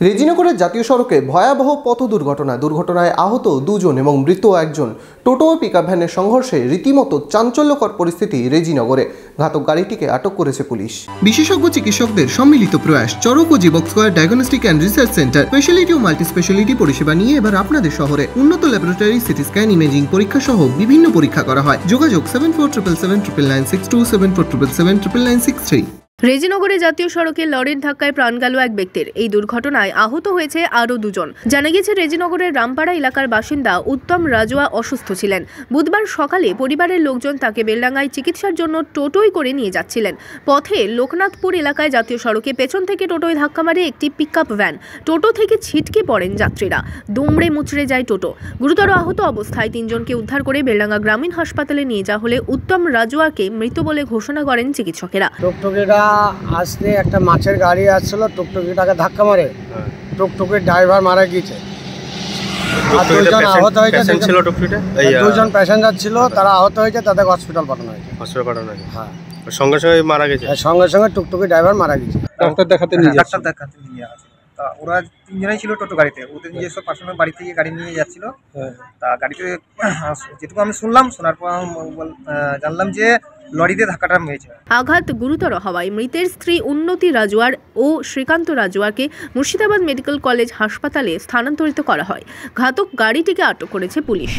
রেজিনগরের জাতীয় সড়কে ভয়াবহ পথ দুর্ঘটনায় আহত দুজন এবং মৃত একজন। টোটো ও পিকআপ ভ্যানের সংঘর্ষে রীতিমতো চাঞ্চল্যকর পরিস্থিতি রেজিনগরে। ঘাতক গাড়িটিকে আটক করেছে পুলিশ। বিশেষজ্ঞ চিকিৎসকদের সম্মিলিত প্রয়াস, চরক ও Jibak square diagnostic and research centre speciality ও মাল্টি স্পেশালিটি পরিষেবা নিয়ে এবার আপনাদের শহরে উন্নত ল্যাবরেটরি, সিটি স্ক্যান, ইমেজিং পরীক্ষা সহ বিভিন্ন পরীক্ষা করা হয়। যোগাযোগ 7477799962, 7477799963। রেজিনগরে জাতীয় সড়কে লরির ধাক্কায় প্রাণ গেল এক ব্যক্তির। এই দুর্ঘটনায় আহত হয়েছে আরও দুজন। জানা গেছে, রেজিনগরের রামপাড়া এলাকার বাসিন্দা উত্তম রাজুয়া অসুস্থ ছিলেন। বুধবার সকালে পরিবারের লোকজন তাকে বেলডাঙ্গায় চিকিৎসার জন্য টোটোয় করে নিয়ে যাচ্ছিলেন। পথে লোকনাথপুর এলাকায় জাতীয় সড়কে পেছন থেকে টোটোয় ধাক্কা মারে একটি পিকআপ ভ্যান। টোটো থেকে ছিটকে পড়েন যাত্রীরা। দুমড়ে মুচড়ে যায় টোটো। গুরুতর আহত অবস্থায় তিনজনকে উদ্ধার করে বেলডাঙ্গা গ্রামীণ হাসপাতালে নিয়ে যাওয়া হলে উত্তম রাজুয়াকে মৃত বলে ঘোষণা করেন চিকিৎসকেরা। আসতে একটা মাছের গাড়ি আসছিল, টুকটুকিটাকে ধাক্কা মারে টুকটুকির ড্রাইভার মারা গিয়েছে। আর দুজন আহত হয়েছে, দুজন প্যাসেঞ্জার ছিল, তারা আহত হয়েছে, তাদের হসপিটাল পাঠানো হয়েছে। হ্যাঁ, সঙ্গে সঙ্গে মারা গেছে। সঙ্গে সঙ্গে টুকটুকি ড্রাইভার মারা গেছে। ডাক্তার দেখাতে নিয়ে আছে। তা ওরা তিনজনেই ছিল টোটো গাড়িতে, ওদের নিজস্ব পার্সোনাল বাড়ি থেকে গাড়ি নিয়ে যাচ্ছিল। তা গাড়িতে যেটুকু আমি শুনলাম, শোনার পর জানলাম যে লরিতে ধাক্কাটা হয়েছে। আঘাত গুরুতর হওয়ায় মৃতের স্ত্রী উন্নতি রাজুয়ার ও শ্রীকান্ত রাজুয়াকে মুর্শিদাবাদ মেডিকেল কলেজ হাসপাতালে স্থানান্তরিত করা হয়। ঘাতক গাড়িটিকে আটক করেছে পুলিশ।